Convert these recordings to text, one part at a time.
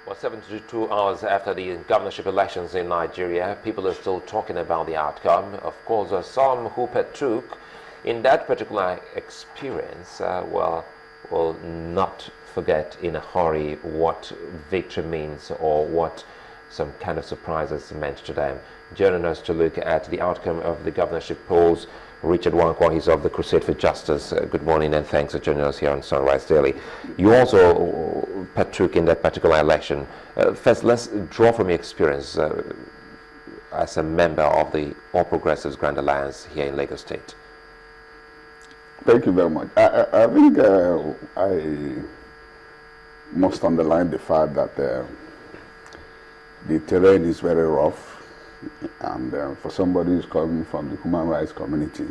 Well, 72 hours after the governorship elections in Nigeria, people are still talking about the outcome. Of course, some who partook in that particular experience, will not forget in a hurry what victory means or what some kind of surprises meant to them. Joining us to look at the outcome of the governorship polls, Richard Wankwa, he's of the Crusade for Justice. Good morning and thanks for joining us here on Sunrise Daily. You also partook in that particular election. First, let's draw from your experience as a member of the All Progressives Grand Alliance here in Lagos State. Thank you very much. I think I must underline the fact that the terrain is very rough. And for somebody who's coming from the human rights community,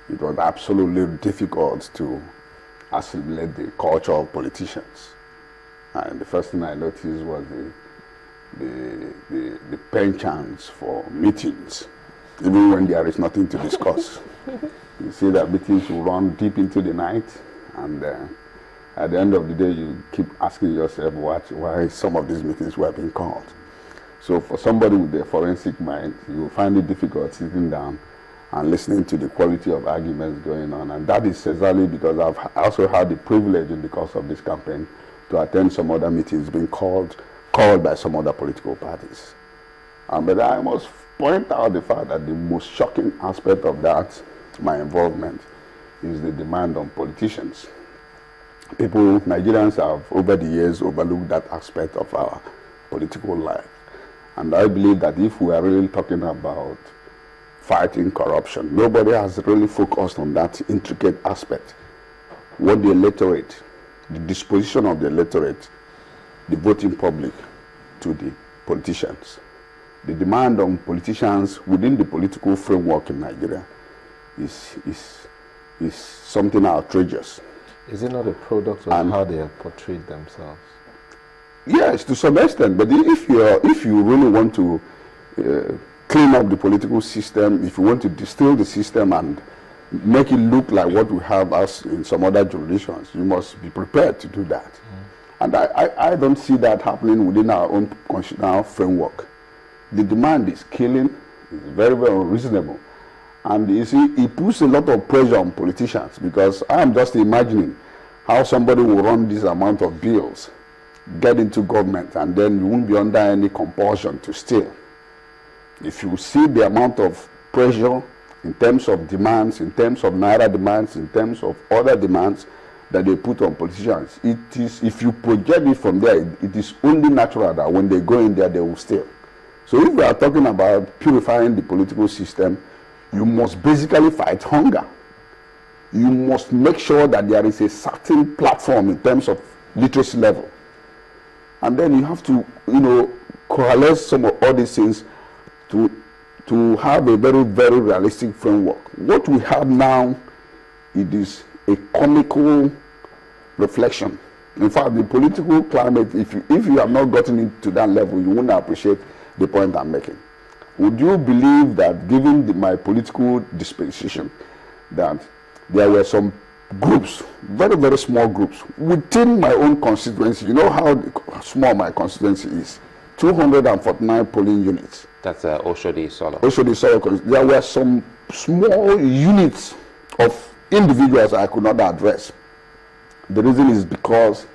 it was absolutely difficult to assimilate the culture of politicians. And the first thing I noticed was the penchants for meetings, even when there is nothing to discuss. You see that meetings will run deep into the night, and at the end of the day, you keep asking yourself why some of these meetings were being called. So for somebody with a forensic mind, you will find it difficult sitting down and listening to the quality of arguments going on. And that is exactly because I've also had the privilege in the course of this campaign to attend some other meetings being called by some other political parties. But I must point out the fact that the most shocking aspect of that, my involvement, is the demand on politicians. Nigerians have over the years overlooked that aspect of our political life. And I believe that if we are really talking about fighting corruption, nobody has really focused on that intricate aspect. What the electorate, the disposition of the electorate, the voting public to the politicians. The demand on politicians within the political framework in Nigeria is something outrageous. Is it not a product of how they have portrayed themselves? Yes, to some extent. But if you really want to clean up the political system, if you want to distill the system and make it look like what we have as in some other jurisdictions, you must be prepared to do that. And I don't see that happening within our own constitutional framework. The demand is killing, it's very, very unreasonable. And you see, it puts a lot of pressure on politicians, because I'm just imagining how somebody will run this amount of bills, get into government, and then you won't be under any compulsion to steal. If you see the amount of pressure in terms of demands, in terms of naira demands, in terms of other demands that they put on politicians, it is, if you project it from there, it is only natural that when they go in there, they will steal. So if we are talking about purifying the political system, you must basically fight hunger. You must make sure that there is a certain platform in terms of literacy level. And then you have to, coalesce some of all these things to have a very, very realistic framework. What we have now, it is a comical reflection. In fact, the political climate, if you have not gotten into that level, you won't appreciate the point I'm making. Would you believe that, given my political dispensation, that there were some groups, very, very small groups, within my own constituency? You know how small my constituency is. 249 polling units. That's Oshodi Solo. Oshodi Solo. There were some small units of individuals I could not address. The reason is because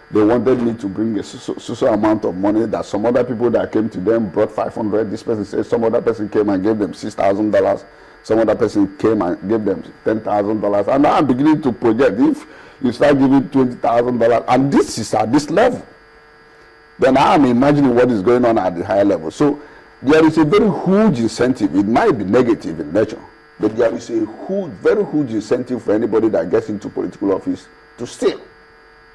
they wanted me to bring a so amount of money that some other people that came to them brought 500. This person said some other person came and gave them $6,000. Some other person came and gave them $10,000. And now I'm beginning to project, if you start giving $20,000, and this is at this level, then I'm imagining what is going on at the higher level. So there is a very huge incentive. It might be negative in nature, but there is a very huge incentive for anybody that gets into political office to steal.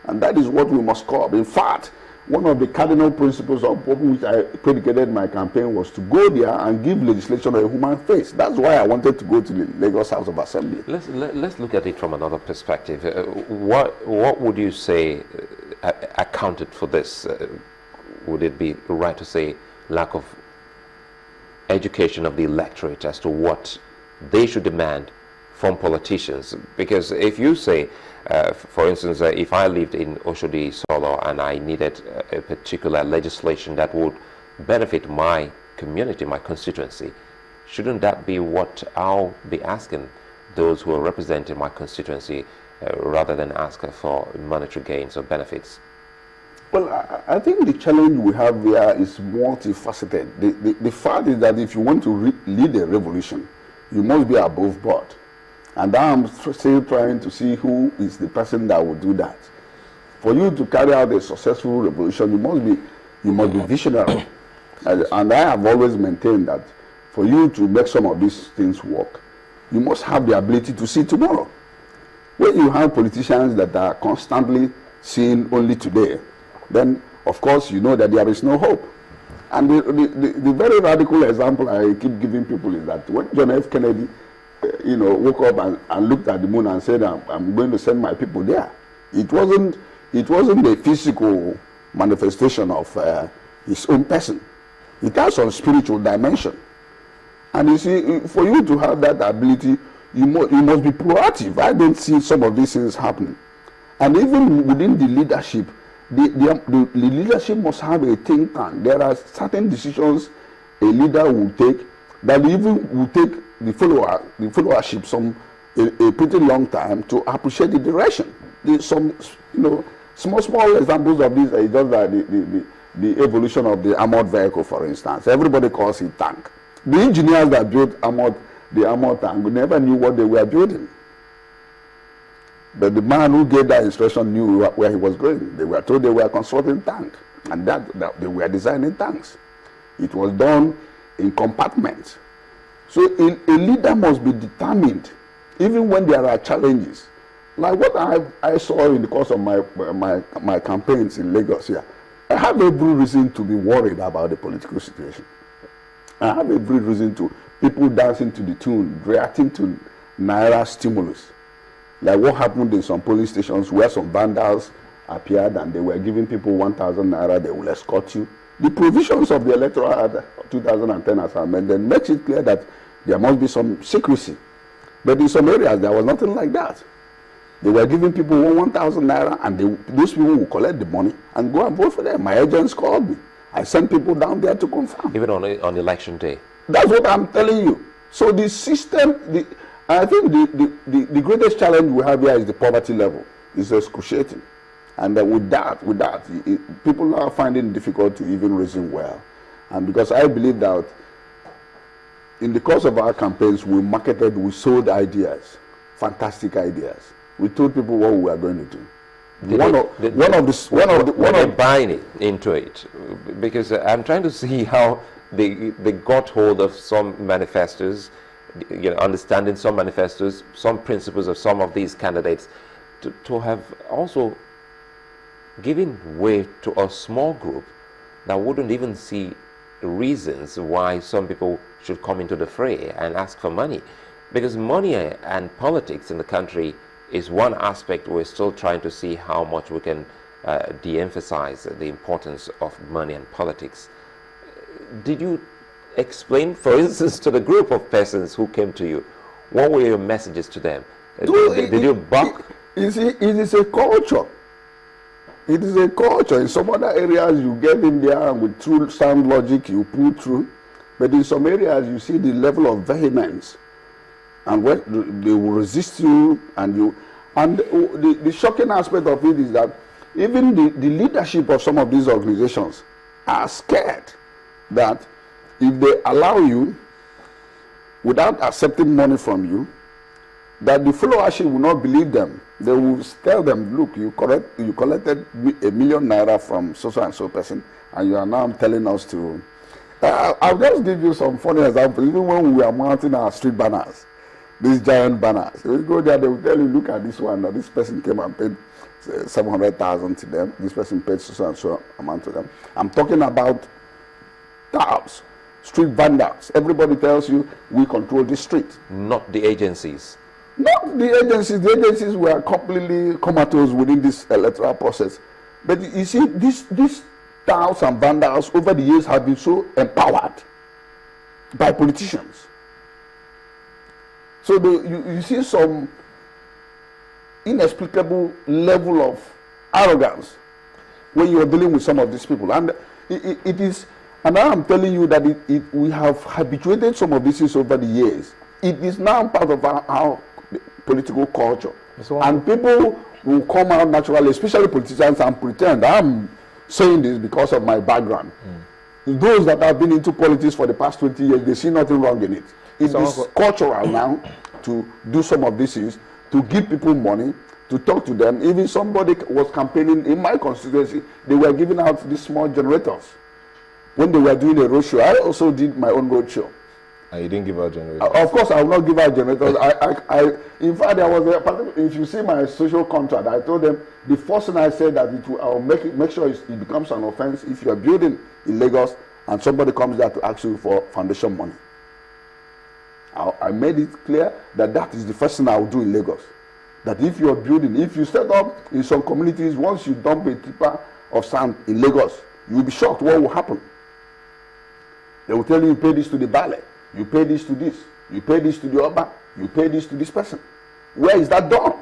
And that is what we must curb. In fact, one of the cardinal principles of which I predicated my campaign was to go there and give legislation a human face. That's why I wanted to go to the Lagos House of Assembly. Let's look at it from another perspective. What would you say accounted for this? Would it be right to say lack of education of the electorate as to what they should demand from politicians? Because if you say, for instance, if I lived in Oshodi Solo and I needed a particular legislation that would benefit my community, my constituency, shouldn't that be what I'll be asking those who are representing my constituency rather than ask for monetary gains or benefits? Well, I think the challenge we have here is multifaceted. The fact is that if you want to lead a revolution, you must be above board. And I'm still trying to see who is the person that will do that. For you to carry out a successful revolution, you must be visionary. And I have always maintained that for you to make some of these things work, you must have the ability to see tomorrow. When you have politicians that are constantly seeing only today, then of course you know that there is no hope. And the very radical example I keep giving people is that when John F. Kennedy woke up and looked at the moon and said, I'm going to send my people there, it wasn't a physical manifestation of his own person. It has some spiritual dimension. And you see, for you to have that ability, you must be proactive. I don't see some of these things happening. And even within the leadership, the leadership must have a think tank. There are certain decisions a leader will take that even will take the followership a pretty long time to appreciate the direction. Small examples of this are just like the evolution of the armored vehicle, for instance. Everybody calls it tank. The engineers that built the armored tank never knew what they were building. But the man who gave that instruction knew where he was going. They were told they were constructing tanks, and that they were designing tanks. It was done in compartments. So a leader must be determined, even when there are challenges. Like what I saw in the course of my campaigns in Lagos here, I have every reason to be worried about the political situation. I have every reason to people dancing to the tune, reacting to Naira stimulus. Like what happened in some police stations where some vandals appeared and they were giving people 1,000 Naira, they will escort you. The provisions of the Electoral Act 2010 as amended makes it clear that there must be some secrecy. But in some areas, there was nothing like that. They were giving people 1,000 Naira and those people will collect the money and go and vote for them. My agents called me. I sent people down there to confirm. Even on election day? That's what I'm telling you. So the system, I think the greatest challenge we have here is the poverty level. It's excruciating. And with that, people are finding it difficult to even reason well. And because I believe that in the course of our campaigns, we sold ideas, fantastic ideas. We told people what we were going to do. They're buying into it, because I'm trying to see how they got hold of some manifestos, understanding some manifestos, some principles of some of these candidates, to have also given way to a small group that wouldn't even see reasons why some people should come into the fray and ask for money. Because money and politics in the country is one aspect. We're still trying to see how much we can de-emphasize the importance of money and politics. Did you explain, for instance, to the group of persons who came to you, what were your messages to them? Did you buck? You see, it is a culture. It is a culture. In some other areas, you get in there and with true sound logic, you pull through. But in some areas, you see the level of vehemence. And when they will resist you, and the shocking aspect of it is that even the leadership of some of these organizations are scared that if they allow you, without accepting money from you, that the followership will not believe them. They will tell them, look, you collected $1 million Naira from so and so person, and you are now telling us to. I'll just give you some funny examples. Even when we were mounting our street banners, these giant banners, we go there, they will tell you, look at this one, that this person came and paid 700,000 to them. This person paid so and so amount to them. I'm talking about touts, street vandals. Everybody tells you we control the street. Not the agencies. Not the agencies. The agencies were completely comatose within this electoral process. But you see, these touts and vandals over the years have been so empowered by politicians. So you see some inexplicable level of arrogance when you are dealing with some of these people. And it is, and now I'm telling you that we have habituated some of these things over the years. It is now part of our political culture. And people will come out naturally, especially politicians, and pretend. I'm saying this because of my background. Those that have been into politics for the past 20 years, they see nothing wrong in it. It is cultural now to do some of these things, to give people money, to talk to them. Even somebody was campaigning in my constituency, they were giving out these small generators. When they were doing a roadshow, I also did my own roadshow. And you didn't give out generators? Of course, I will not give out generators. In fact, there was if you see my social contract, I told them the first thing I said that I will make sure it becomes an offense if you are building in Lagos and somebody comes there to ask you for foundation money. I made it clear that is the first thing I will do in Lagos. That if you are building, if you set up in some communities, once you dump a tipper of sand in Lagos, you will be shocked what will happen. They will tell you pay this to the ballet. You pay this to this. You pay this to the other. You pay this to this person. Where is that done?